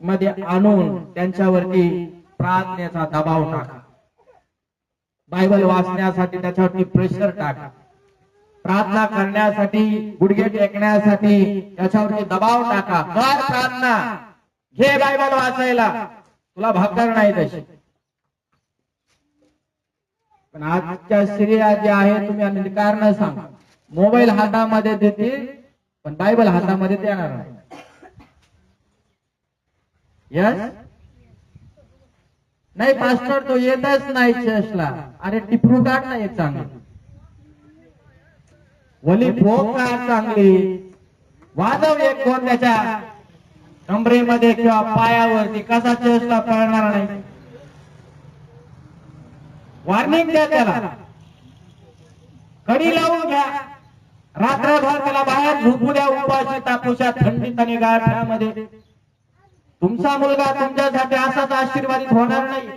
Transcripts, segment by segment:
मध्ये आणून त्यांच्यावरती प्रार्थनेचा दबाव टाका, बायबल वाचण्यासाठी त्याच्यावरती प्रेशर टाका, प्रार्थना करण्यासाठी गुडघे टेकण्यासाठी त्याच्यावरती दबाव टाका, कर प्रार्थना, घे बायबल वाचायला, तुला भाकर नाही तशी. पण आजच्या स्त्रिया जे आहे तुम्ही निर्कारण सांगा, मोबाईल हातामध्ये देतील पण बायबल हातामध्ये देणार नाही. यस नाही पास्टर तो येतच नाही चर्चला. अरे टिपरू काढ ना एक चांगली, वली भोग काढ चांगली, वाजव एक दोन त्याच्या कमरेमध्ये किंवा पायावरती, कसा चर्चला पळणार नाही. वॉर्निंग द्या त्याला, कडी लावून घ्या, रात्रभर त्याला बाहेर झोपू द्या, उपाशी तापुशा थंडीत आणि गारठ्यामध्ये. तुमचा मुलगा तुमच्यासाठी असाच आशीर्वादित होणार नाही.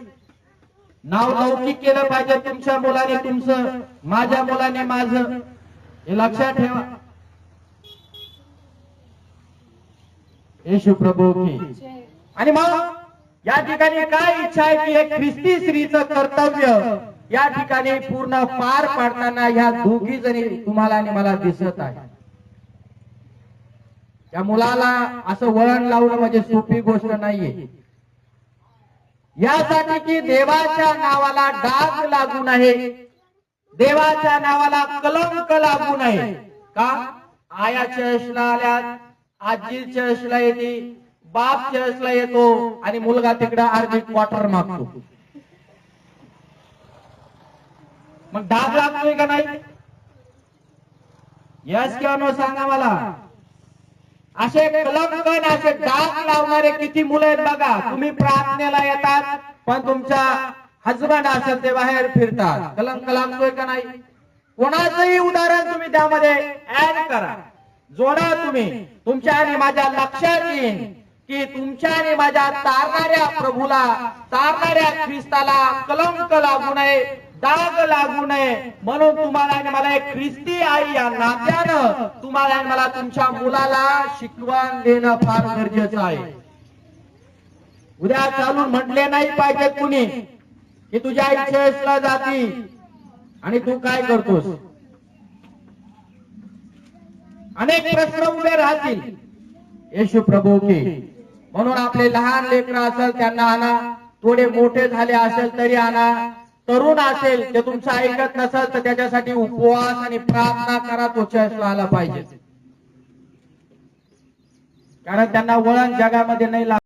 नाव लौकिक केलं पाहिजे तुमच्या मुलाने तुमचं, माझ्या मुलाने माझं, हे लक्षात ठेवा. येशू प्रभू की. आणि मग या ठिकाणी काय इच्छा आहे की एक ख्रिस्ती स्त्रीचं कर्तव्य या ठिकाणी पूर्ण पार पाडताना ह्या दोघी जणी तुम्हाला आणि मला दिसत आहे. त्या मुलाला असं वळण लावणं म्हणजे सोपी गोष्ट नाहीये. यासाठी की देवाच्या नावाला डाग लागू नये, देवाच्या नावाला कलंक लागू नये. का आया चर्चला आल्या, आजी चर्चला येते, बाप चर्चला येतो आणि मुलगा तिकडे अर्धी क्वार्टर मागतो. मग डाग लागतोय का नाही? यस किंवा नो सांगा मला. असे कलंक असे डाग लावणारे किती मुलं आहेत बघा. तुम्ही प्रार्थनेला येतात पण तुमचा हजबंड असेल ते बाहेर फिरतात. कलंक लागतोय का नाही? कोणाचंही उदाहरण तुम्ही त्यामध्ये ऍड करा, जोडा. तुम्ही तुमच्या आणि माझ्या लक्षात येईल की तुमच्या आणि माझ्या तारणाऱ्या प्रभूला, तारणाऱ्या ख्रिस्ताला कलंक लागू नये, डाग लागू नये. म्हणून तुम्हाला आणि मला एक ख्रिस्ती आई या नात्यानं तुम्हाला आणि मला तुमच्या मुलाला शिकवण देणं फार गरजेचं आहे. उद्या चालून म्हटले नाही पाहिजे कुणी की तुझ्या आई चर्चला जाती आणि तू काय करतोस. अनेक प्रश्न उभे राहतील. येशू प्रभू की. म्हणून आपले लहान लेकरं असेल त्यांना आणा, थोडे मोठे झाले असेल तरी आणा, तरुण असेल ते तुमचं ऐकत नसेल तर त्याच्यासाठी उपवास आणि प्रार्थना करा, तो चर्चला आला पाहिजे. कारण त्यांना वळण जगामध्ये नाही लागत.